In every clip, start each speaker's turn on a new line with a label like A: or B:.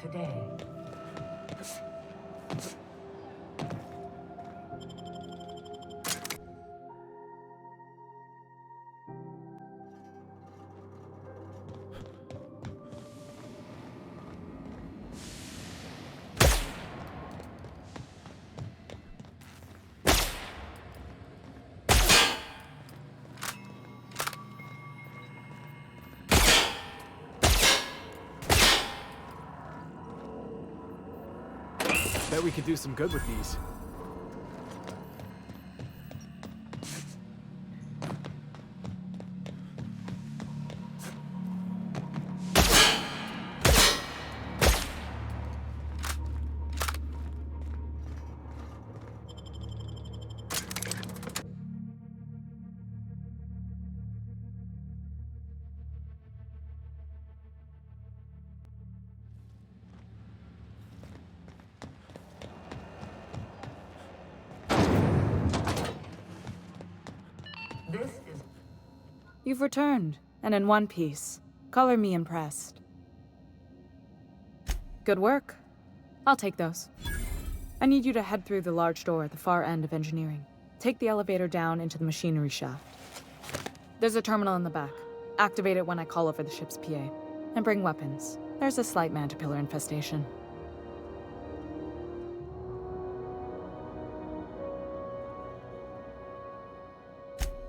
A: today.
B: Bet we could do some good with these.
A: This is...
C: You've returned, and in one piece. Color me impressed. Good work. I'll take those. I need you to head through the large door at the far end of engineering. Take the elevator down into the machinery shaft. There's a terminal in the back. Activate it when I call over the ship's PA. And bring weapons. There's a slight Mantipillar infestation.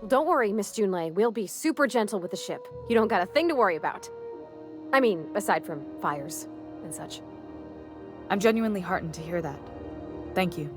D: Don't worry, Miss Junlei. We'll be super gentle with the ship. You don't got a thing to worry about. I mean, aside from fires and such.
C: I'm genuinely heartened to hear that. Thank you.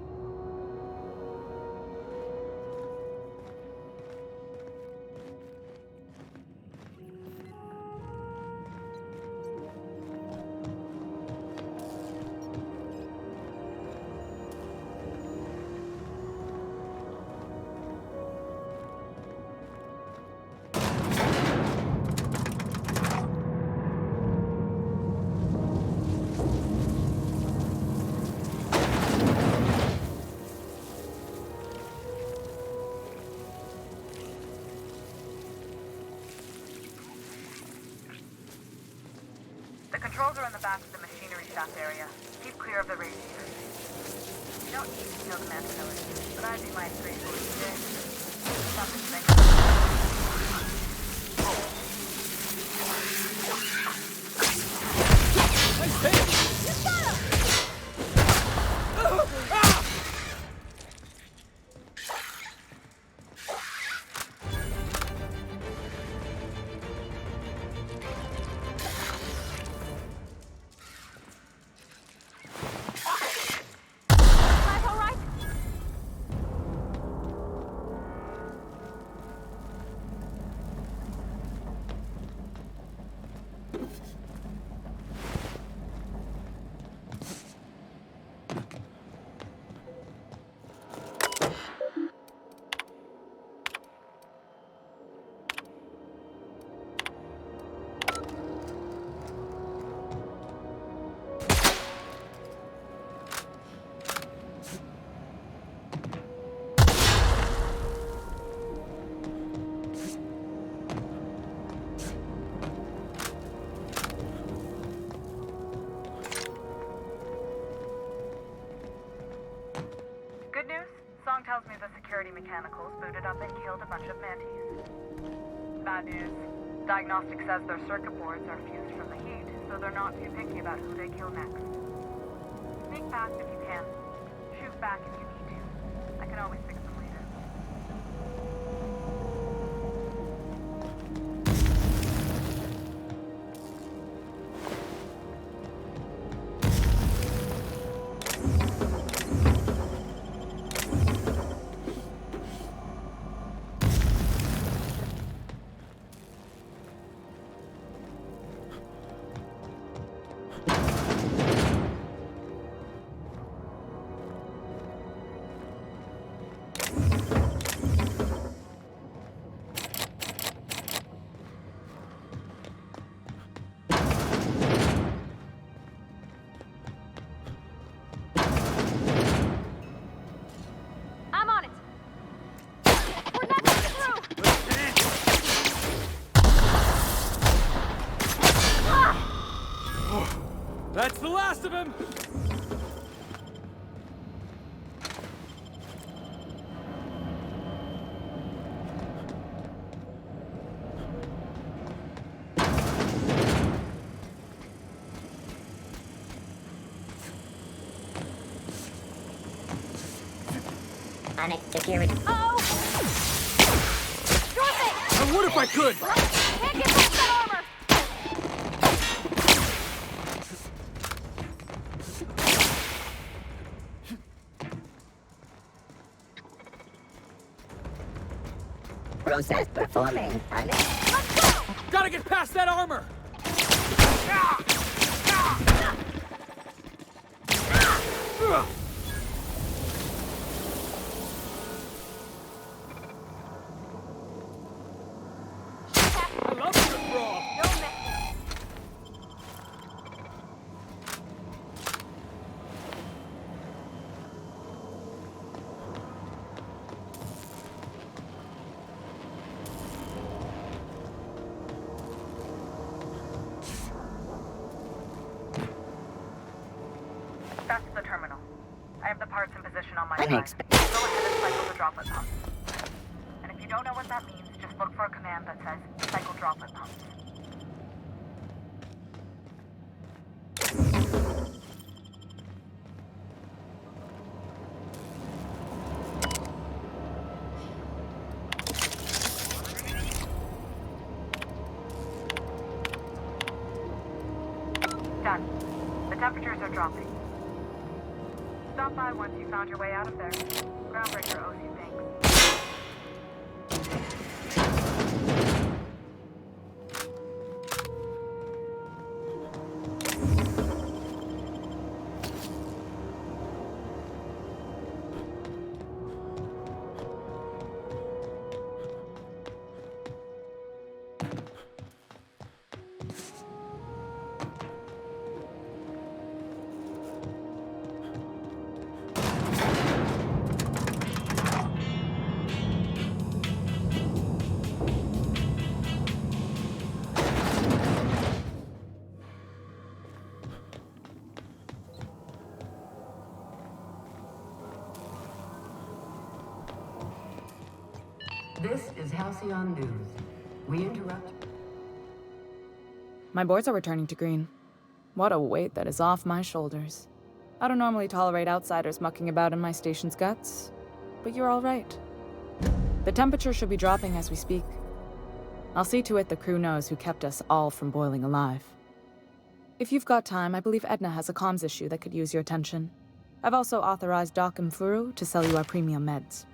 A: The controls are in the back of the machinery shaft area. Keep clear of the radiators. You don't need to kill the Mantipillars, but I'd be mighty grateful if you did. Something to think
D: Life all right?
A: Good news? Song tells me the security mechanicals booted up and killed a bunch of mantis. Bad news. Diagnostic says their circuit boards are fused from the heat, so they're not too picky about who they kill next. Sneak past if you can. Shoot back if you need to. I can always fix them later.
B: That's the last of him!
E: Onyx security.
D: Oh! Dorothy!
B: I would if I could!
D: Can't get past that armor!
E: Process performing. Onyx.
D: Let's go!
B: Gotta get past that armor! I love a good brawl!
D: Don't miss.
A: That's the terminal. I have the parts in position on my
E: Onyx.
A: side. Go ahead and cycle the droplet pump. And if you don't know what that means, just look for a command that says cycle droplet pumps. Done. The temperatures are dropping. Stop by once you found your way out of there. Groundbreaker owes you thanks.
F: This is Halcyon News. We interrupt.
C: My boards are returning to green. What a weight that is off my shoulders. I don't normally tolerate outsiders mucking about in my station's guts, but you're all right. The temperature should be dropping as we speak. I'll see to it the crew knows who kept us all from boiling alive. If you've got time, I believe Edna has a comms issue that could use your attention. I've also authorized Doc and Furu to sell you our premium meds.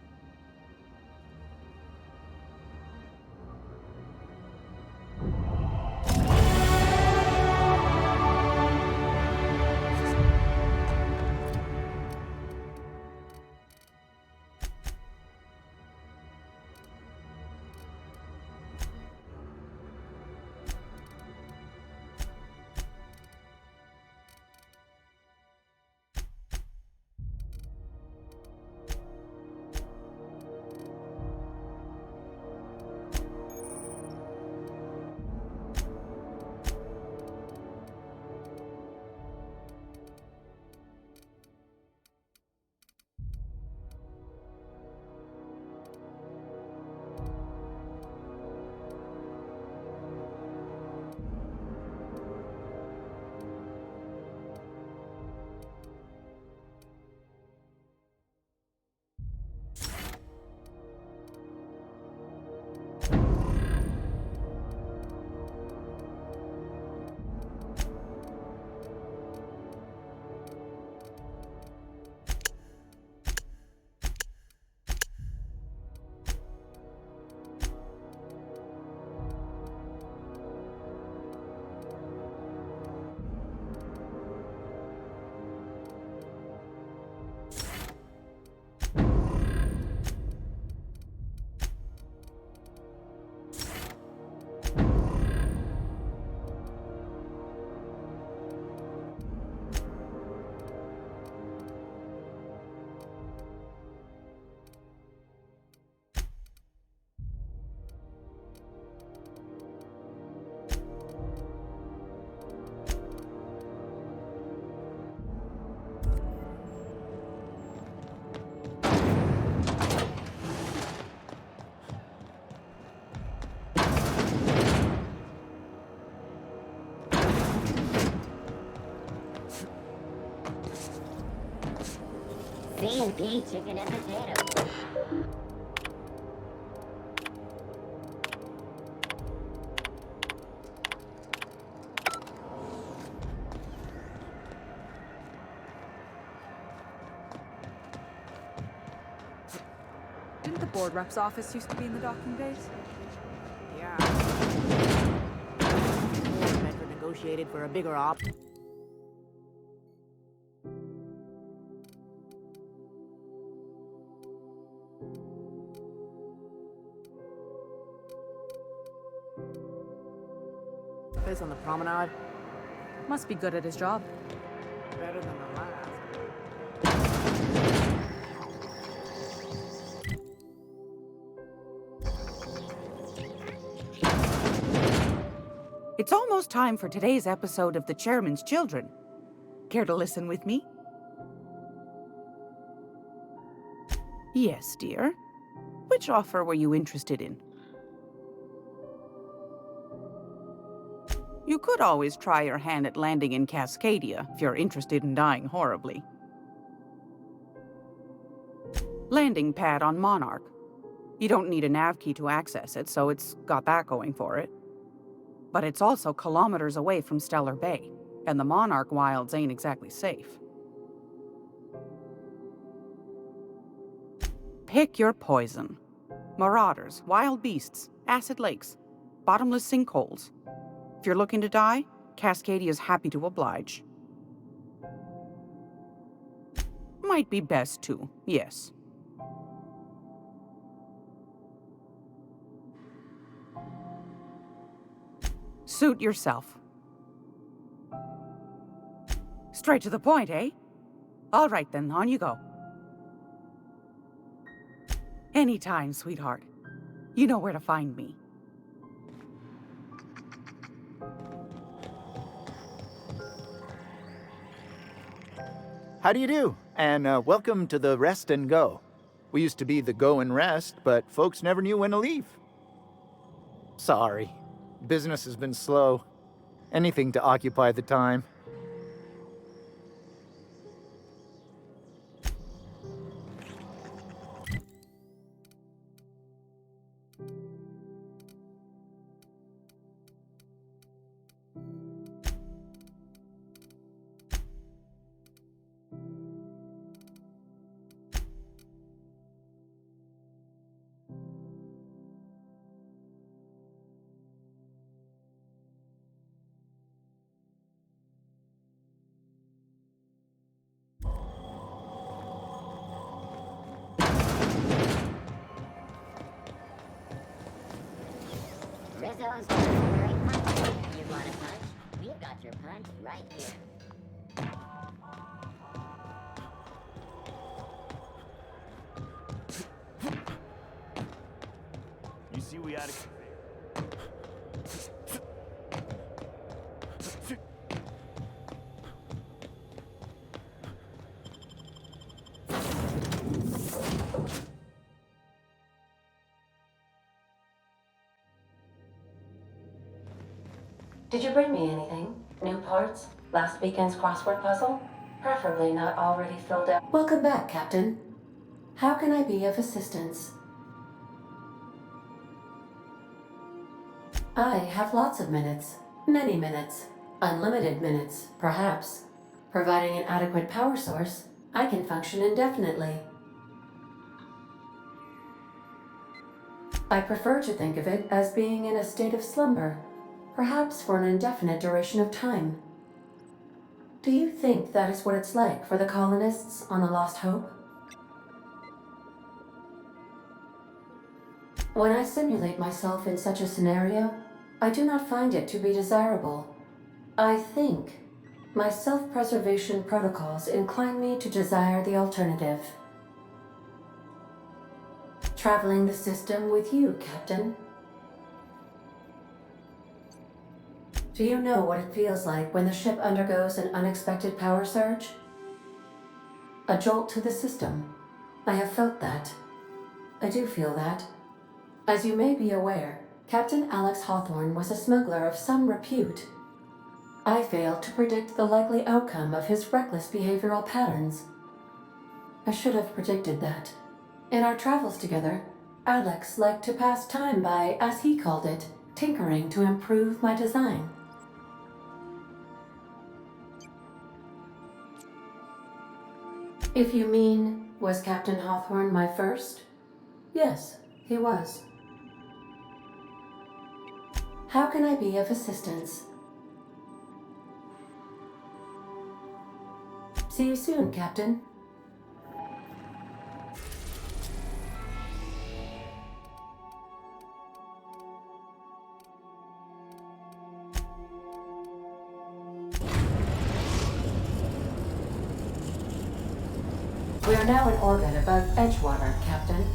E: C&P chicken and potato.
C: Didn't the board rep's office used to be in the docking bays?
G: Yeah. Metro negotiated for a bigger op. Place on the promenade.
C: Must be good at his job.
G: Better than the last.
H: It's almost time for today's episode of The Chairman's Children. Care to listen with me? Yes, dear. Which offer were you interested in? You could always try your hand at landing in Cascadia if you're interested in dying horribly. Landing pad on Monarch. You don't need a nav key to access it, so it's got that going for it. But it's also kilometers away from Stellar Bay, and the Monarch wilds ain't exactly safe. Pick your poison. Marauders, wild beasts, acid lakes, bottomless sinkholes. If you're looking to die, Cascadia's happy to oblige. Might be best too, yes. Suit yourself. Straight to the point, eh? All right then, on you go. Anytime, sweetheart. You know where to find me.
I: How do you do? And welcome to the Rest and Go. We used to be the Go and Rest, but folks never knew when to leave. Sorry. Business has been slow. Anything to occupy the time.
E: Rizzo's great punch. You want a punch? We've got your punch right here.
J: You see, we out of.
F: Did you bring me anything? New parts? Last weekend's crossword puzzle? Preferably not already filled out. Welcome back, Captain. How can I be of assistance? I have lots of minutes. Many minutes. Unlimited minutes, perhaps. Providing an adequate power source, I can function indefinitely. I prefer to think of it as being in a state of slumber, perhaps for an indefinite duration of time. Do you think that is what it's like for the colonists on the Lost Hope? When I simulate myself in such a scenario, I do not find it to be desirable. I think my self-preservation protocols incline me to desire the alternative. Traveling the system with you, Captain. Do you know what it feels like when the ship undergoes an unexpected power surge? A jolt to the system. I have felt that. I do feel that. As you may be aware, Captain Alex Hawthorne was a smuggler of some repute. I failed to predict the likely outcome of his reckless behavioral patterns. I should have predicted that. In our travels together, Alex liked to pass time by, as he called it, tinkering to improve my design. If you mean, was Captain Hawthorne my first? Yes, he was. How can I be of assistance? See you soon, Captain. We are now in orbit above Edgewater, Captain.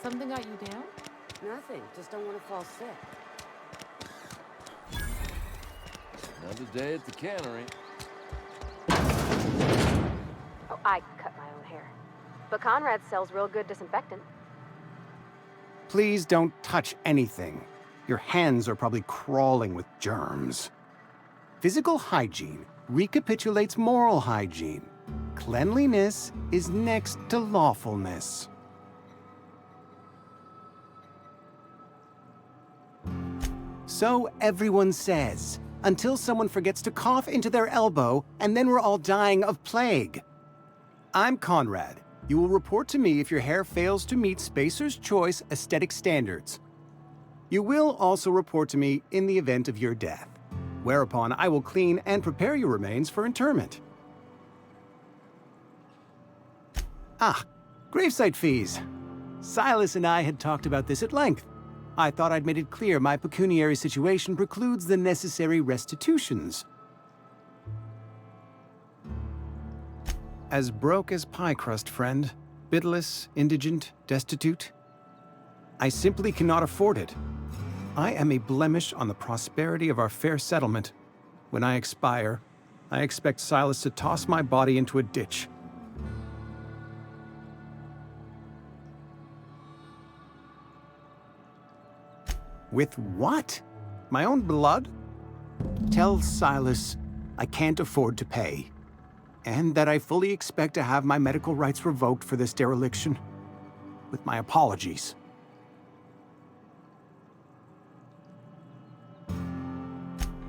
K: Something got you down?
L: Nothing. Just don't want to fall sick.
M: Another day at the cannery.
D: Oh, I cut my own hair. But Conrad sells real good disinfectant.
N: Please don't touch anything. Your hands are probably crawling with germs. Physical hygiene recapitulates moral hygiene. Cleanliness is next to lawfulness. So everyone says, until someone forgets to cough into their elbow, and then we're all dying of plague. I'm Conrad. You will report to me if your hair fails to meet Spacer's Choice aesthetic standards. You will also report to me in the event of your death, whereupon I will clean and prepare your remains for interment. Ah, gravesite fees. Silas and I had talked about this at length. I thought I'd made it clear my pecuniary situation precludes the necessary restitutions. As broke as pie crust, friend. Bidless, indigent, destitute. I simply cannot afford it. I am a blemish on the prosperity of our fair settlement. When I expire, I expect Silas to toss my body into a ditch. With what? My own blood? Tell Silas I can't afford to pay, and that I fully expect to have my medical rights revoked for this dereliction. With my apologies.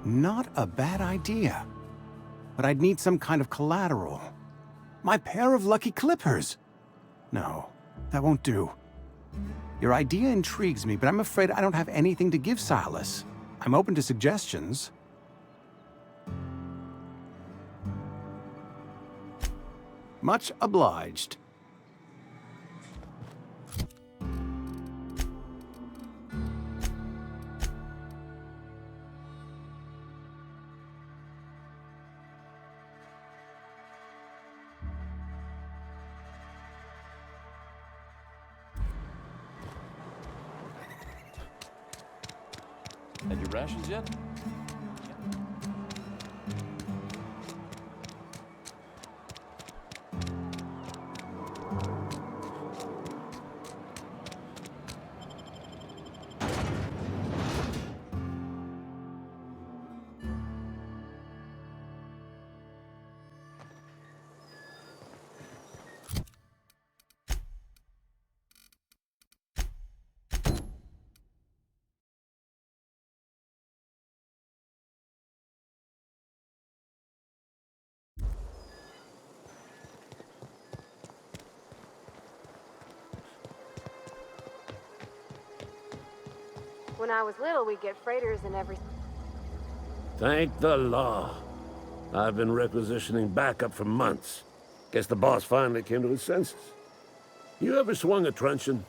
N: Not a bad idea, but I'd need some kind of collateral. My pair of lucky clippers! No, that won't do. Your idea intrigues me, but I'm afraid I don't have anything to give Silas. I'm open to suggestions. Much obliged.
M: Had your rations yet?
D: When I was little, we'd get freighters and every...
O: Thank the law. I've been requisitioning backup for months. Guess the boss finally came to his senses. You ever swung a truncheon?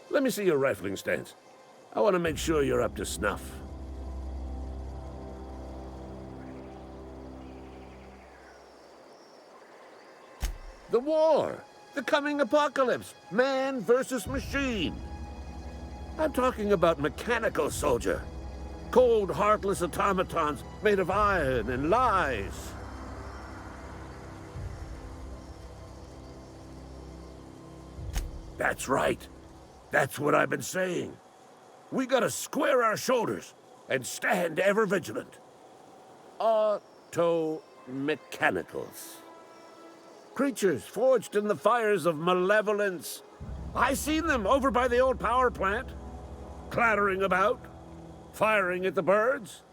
O: Let me see your rifling stance. I want to make sure you're up to snuff. The war! The coming apocalypse! Man versus machine! I'm talking about mechanical soldier. Cold, heartless automatons made of iron and lies. That's right. That's what I've been saying. We gotta square our shoulders and stand ever vigilant. Auto-mechanicals. Creatures forged in the fires of malevolence. I seen them over by the old power plant. Clattering about, firing at the birds,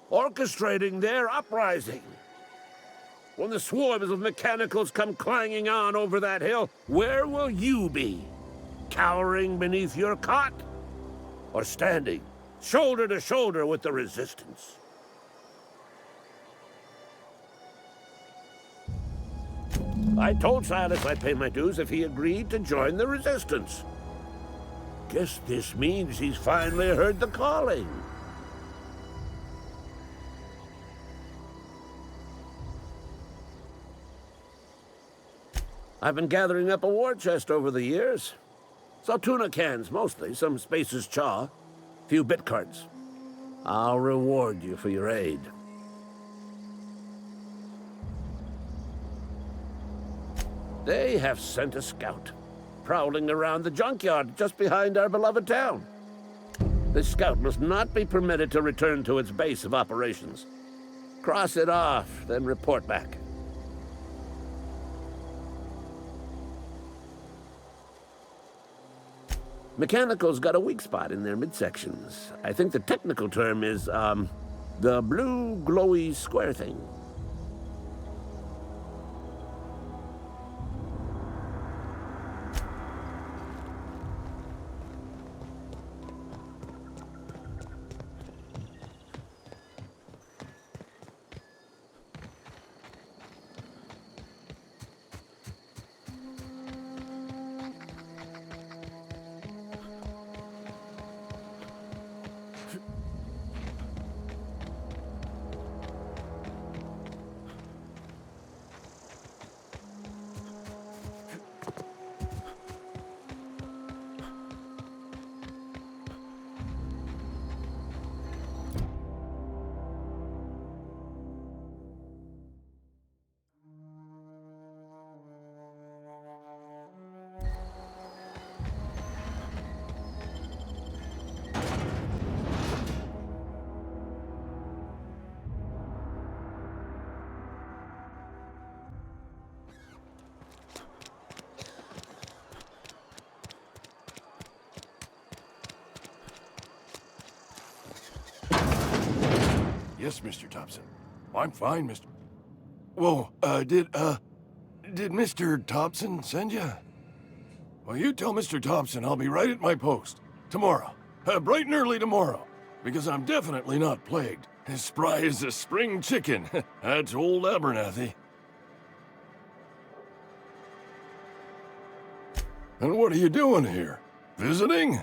O: orchestrating their uprising. When the swarms of mechanicals come clanging on over that hill, where will you be? Cowering beneath your cot? Or standing, shoulder to shoulder with the resistance? I told Silas I'd pay my dues if he agreed to join the resistance. Guess this means he's finally heard the calling. I've been gathering up a war chest over the years. Saltuna cans, mostly, some Spacer's Chaw, few bit cards. I'll reward you for your aid. They have sent a scout, prowling around the junkyard just behind our beloved town. This scout must not be permitted to return to its base of operations. Cross it off, then report back. Mechanical's got a weak spot in their midsections. I think the technical term is, the blue glowy square thing.
P: Yes, Mr. Thompson. I'm fine, Mr. Whoa, did Mr. Thompson send you? Well, you tell Mr. Thompson I'll be right at my post. Tomorrow. Bright and early tomorrow. Because I'm definitely not plagued. As spry as a spring chicken. That's old Abernathy. And what are you doing here? Visiting?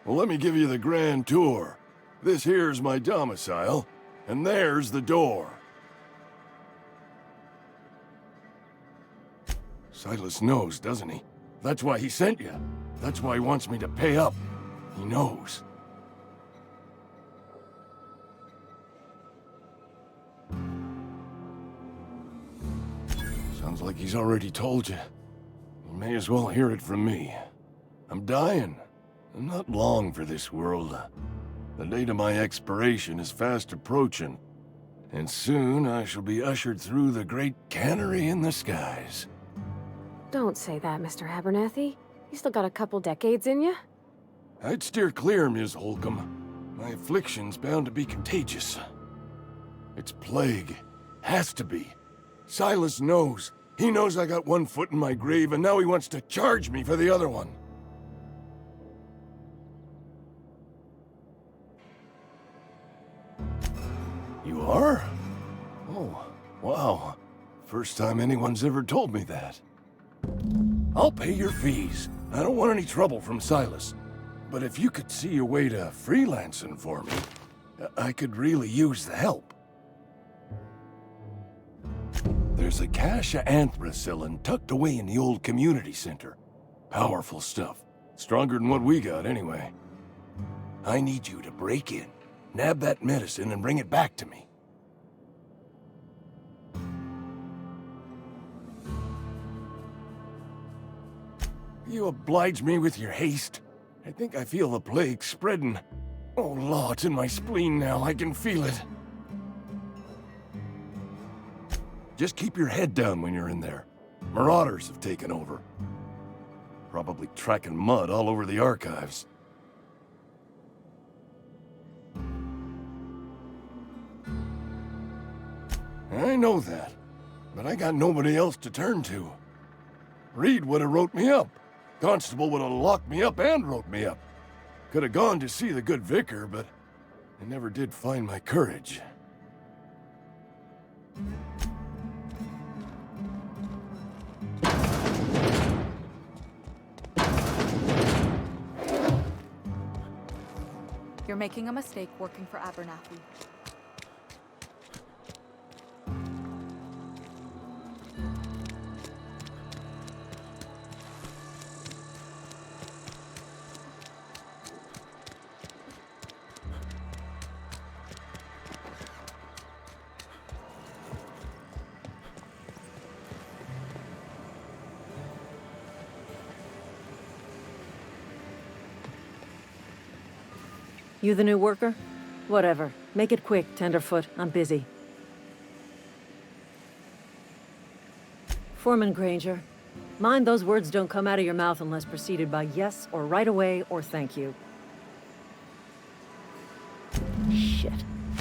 P: Well, let me give you the grand tour. This here's my domicile. And there's the door. Silas knows, doesn't he? That's why he sent you. That's why he wants me to pay up. He knows. Sounds like he's already told you. You may as well hear it from me. I'm dying. I'm not long for this world. The date of my expiration is fast approaching, and soon I shall be ushered through the great cannery in the skies.
D: Don't say that, Mr. Abernathy. You still got a couple decades in you.
P: I'd steer clear, Ms. Holcomb. My affliction's bound to be contagious. It's plague. Has to be. Silas knows. He knows I got one foot in my grave, and now he wants to charge me for the other one. You are? Oh, wow. First time anyone's ever told me that. I'll pay your fees. I don't want any trouble from Silas. But if you could see your way to freelancing for me, I could really use the help. There's a cache of anthracillin tucked away in the old community center. Powerful stuff. Stronger than what we got, anyway. I need you to break in, nab that medicine, and bring it back to me. You oblige me with your haste. I think I feel the plague spreading. Oh, Law, it's in my spleen now. I can feel it. Just keep your head down when you're in there. Marauders have taken over. Probably tracking mud all over the archives. I know that, but I got nobody else to turn to. Reed would have wrote me up. Constable would have locked me up and wrote me up. Could have gone to see the good vicar, but I never did find my courage.
C: You're making a mistake working for Abernathy.
Q: You the new worker? Whatever. Make it quick, Tenderfoot. I'm busy. Foreman Granger, mind those words don't come out of your mouth unless preceded by yes or right away or thank you. Shit.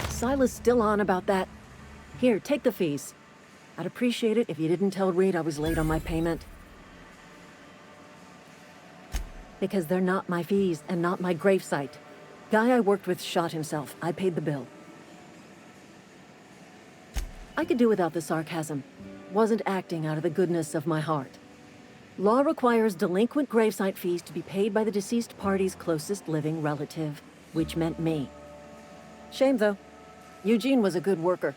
Q: Silas still on about that? Here, take the fees. I'd appreciate it if you didn't tell Reed I was late on my payment. Because they're not my fees and not my gravesite. Guy I worked with shot himself. I paid the bill. I could do without the sarcasm. Wasn't acting out of the goodness of my heart. Law requires delinquent gravesite fees to be paid by the deceased party's closest living relative, which meant me. Shame, though. Eugene was a good worker.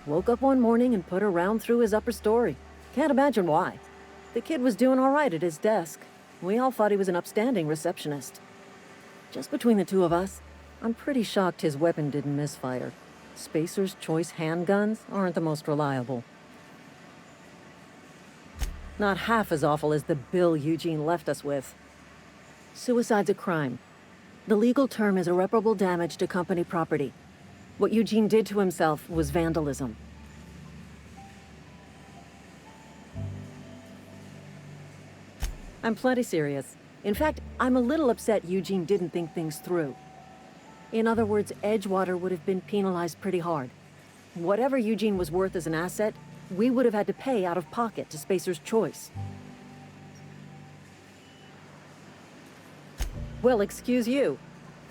Q: Woke up one morning and put a round through his upper story. Can't imagine why. The kid was doing all right at his desk. We all thought he was an upstanding receptionist. Just between the two of us, I'm pretty shocked his weapon didn't misfire. Spacer's Choice handguns aren't the most reliable. Not half as awful as the bill Eugene left us with. Suicide's a crime. The legal term is irreparable damage to company property. What Eugene did to himself was vandalism. I'm plenty serious. In fact, I'm a little upset Eugene didn't think things through. In other words, Edgewater would have been penalized pretty hard. Whatever Eugene was worth as an asset, we would have had to pay out of pocket to Spacer's Choice. Well, excuse you.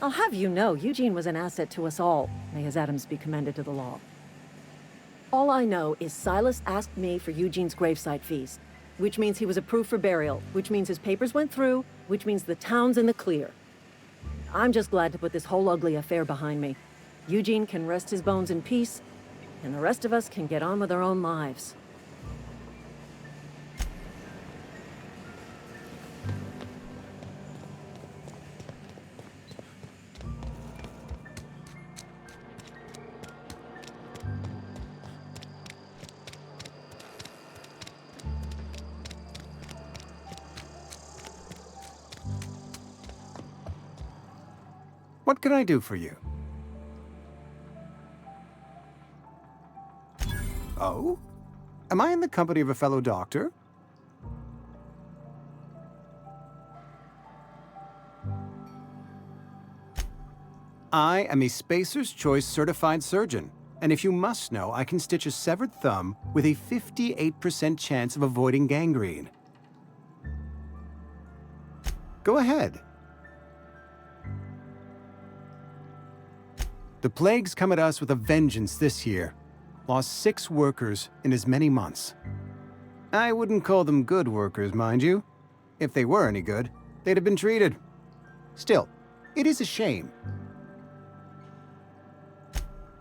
Q: I'll have you know, Eugene was an asset to us all. May his atoms be commended to the law. All I know is Silas asked me for Eugene's gravesite fees. Which means he was approved for burial, which means his papers went through, which means the town's in the clear. I'm just glad to put this whole ugly affair behind me. Eugene can rest his bones in peace, and the rest of us can get on with our own lives.
N: What can I do for you? Oh? Am I in the company of a fellow doctor? I am a Spacer's Choice certified surgeon, and if you must know, I can stitch a severed thumb with a 58% chance of avoiding gangrene. Go ahead. The plague's come at us with a vengeance this year. Lost 6 workers in as many months. I wouldn't call them good workers, mind you. If they were any good, they'd have been treated. Still, it is a shame.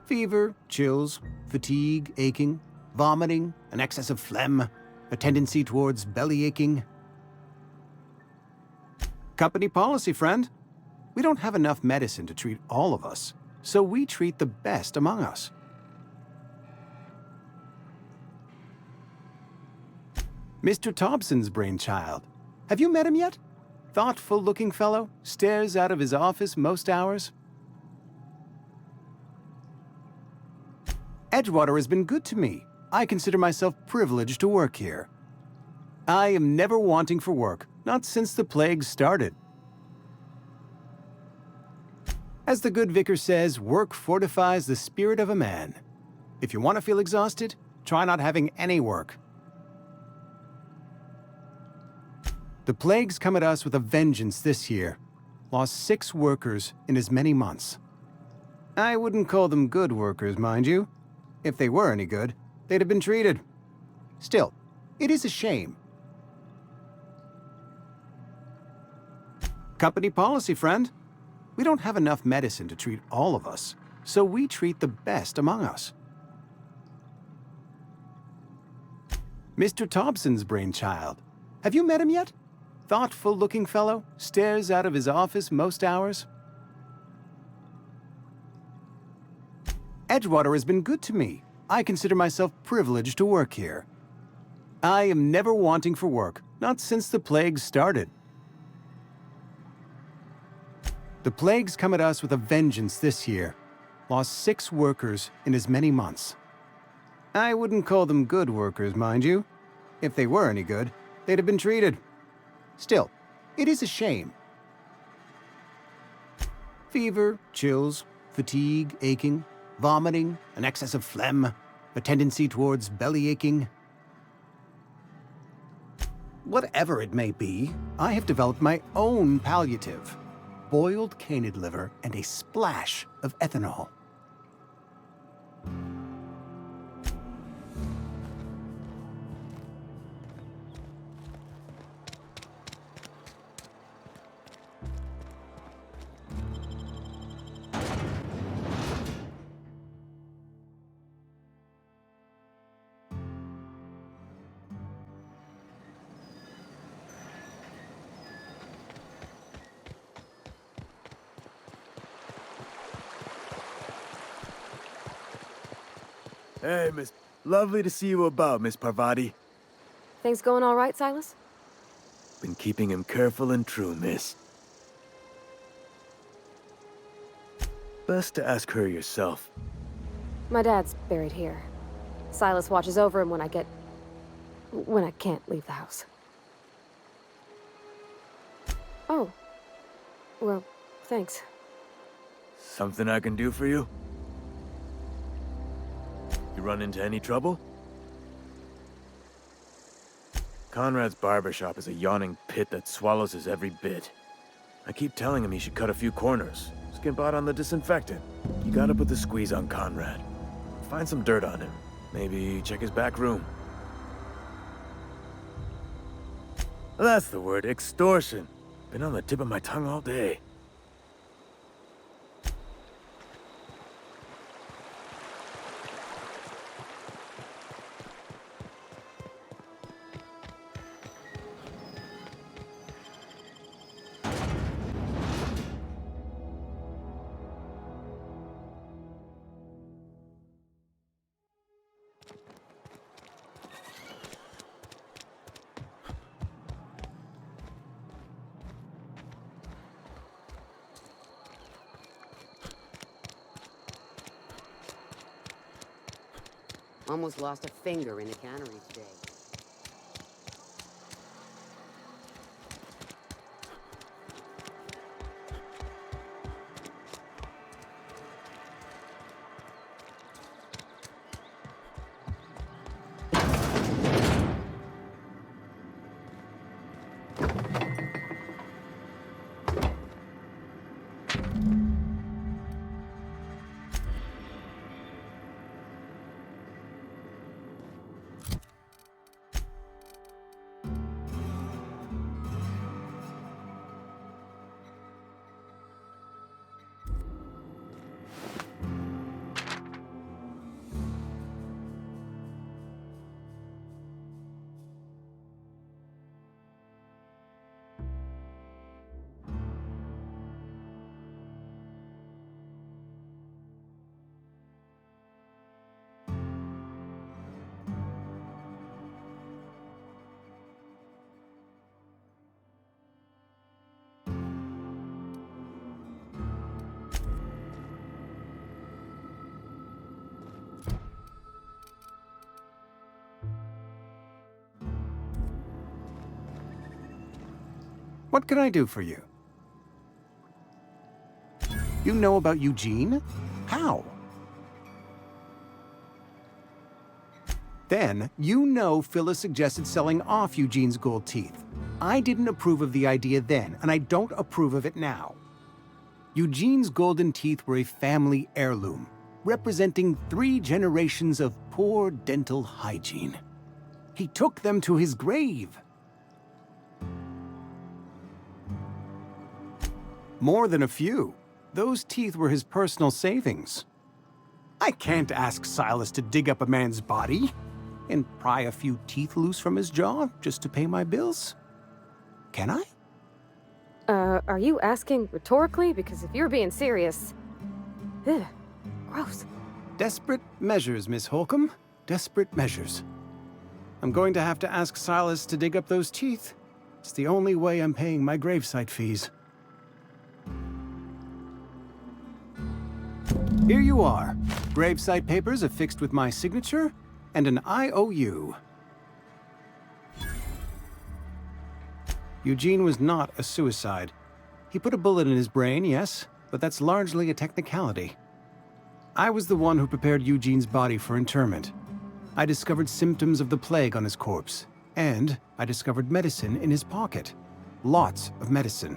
N: Fever, chills, fatigue, aching, vomiting, an excess of phlegm, a tendency towards belly aching. Company policy, friend. We don't have enough medicine to treat all of us, so we treat the best among us. Mr. Thompson's brainchild. Have you met him yet? Thoughtful-looking fellow, stares out of his office most hours. Edgewater has been good to me. I consider myself privileged to work here. I am never wanting for work, not since the plague started. As the good vicar says, work fortifies the spirit of a man. If you want to feel exhausted, try not having any work. The plague's come at us with a vengeance this year. Lost 6 workers in as many months. I wouldn't call them good workers, mind you. If they were any good, they'd have been treated. Still, it is a shame. Company policy, friend. We don't have enough medicine to treat all of us, so we treat the best among us. Mr. Thompson's brainchild. Have you met him yet? Thoughtful-looking fellow, stares out of his office most hours. Edgewater has been good to me. I consider myself privileged to work here. I am never wanting for work, not since the plague started. The plague's come at us with a vengeance this year. Lost 6 workers in as many months. I wouldn't call them good workers, mind you. If they were any good, they'd have been treated. Still, it is a shame. Fever, chills, fatigue, aching, vomiting, an excess of phlegm, a tendency towards belly aching. Whatever it may be, I have developed my own palliative. Boiled canid liver and a splash of ethanol.
B: Hey, Miss. Lovely to see you about, Miss Parvati.
D: Things going all right, Silas?
B: Been keeping him careful and true, miss. Best to ask her yourself.
D: My dad's buried here. Silas watches over him when I can't leave the house. Oh. Well, thanks.
B: Something I can do for you? You run into any trouble? Conrad's barbershop is a yawning pit that swallows his every bit. I keep telling him he should cut a few corners, skimp out on the disinfectant. You gotta put the squeeze on Conrad. Find some dirt on him. Maybe check his back room. That's the word, extortion. Been on the tip of my tongue all day.
L: Almost lost a finger in the cannery today.
N: What can I do for you? You know about Eugene? How? Then, you know Phyllis suggested selling off Eugene's gold teeth. I didn't approve of the idea then, and I don't approve of it now. Eugene's golden teeth were a family heirloom, representing 3 generations of poor dental hygiene. He took them to his grave. More than a few. Those teeth were his personal savings. I can't ask Silas to dig up a man's body and pry a few teeth loose from his jaw just to pay my bills. Can I?
D: Are you asking rhetorically? Because if you're being serious... Ugh, gross.
N: Desperate measures, Miss Holcomb. Desperate measures. I'm going to have to ask Silas to dig up those teeth. It's the only way I'm paying my gravesite fees. Here you are. Gravesite papers affixed with my signature and an IOU. Eugene was not a suicide. He put a bullet in his brain, yes, but that's largely a technicality. I was the one who prepared Eugene's body for interment. I discovered symptoms of the plague on his corpse, and I discovered medicine in his pocket. Lots of medicine.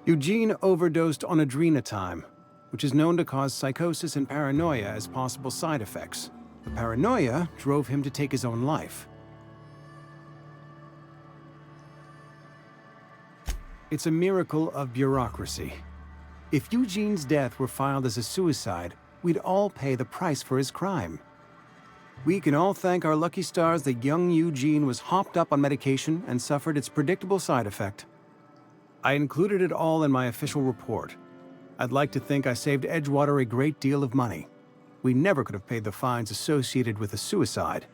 N: Eugene overdosed on adrenatime, which is known to cause psychosis and paranoia as possible side effects. The paranoia drove him to take his own life. It's a miracle of bureaucracy. If Eugene's death were filed as a suicide, we'd all pay the price for his crime. We can all thank our lucky stars that young Eugene was hopped up on medication and suffered its predictable side effect. I included it all in my official report. I'd like to think I saved Edgewater a great deal of money. We never could have paid the fines associated with a suicide.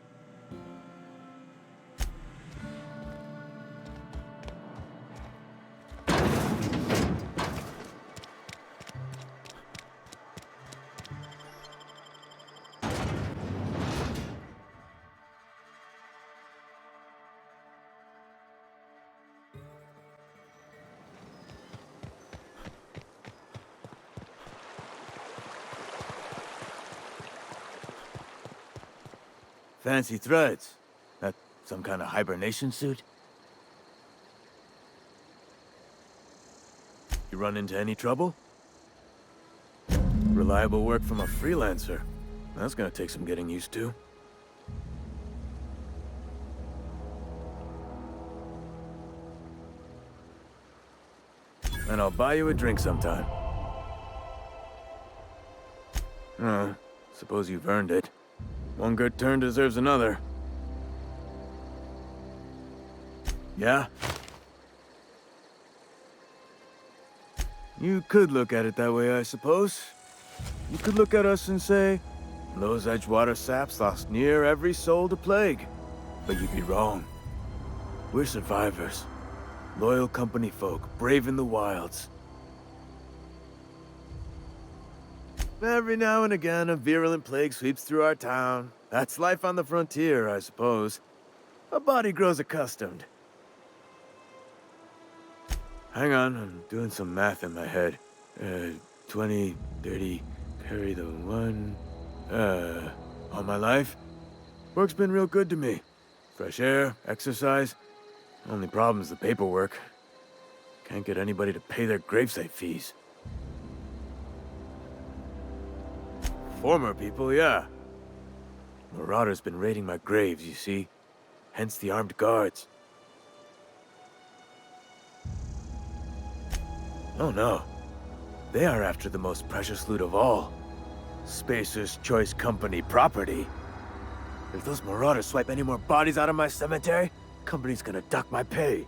B: Fancy threads. That some kind of hibernation suit? You run into any trouble? Reliable work from a freelancer. That's gonna take some getting used to. And I'll buy you a drink sometime. Suppose you've earned it. One good turn deserves another. Yeah? You could look at it that way, I suppose. You could look at us and say, those Edgewater saps lost near every soul to plague. But you'd be wrong. We're survivors. Loyal company folk, brave in the wilds. Every now and again, a virulent plague sweeps through our town. That's life on the frontier, I suppose. A body grows accustomed. Hang on, I'm doing some math in my head. 20, 30, carry the 1. All my life? Work's been real good to me. Fresh air, exercise. Only problem's the paperwork. Can't get anybody to pay their gravesite fees. Former people, yeah. Marauders been raiding my graves, you see. Hence the armed guards. Oh no. They are after the most precious loot of all. Spacer's Choice Company property. If those marauders swipe any more bodies out of my cemetery, company's gonna dock my pay.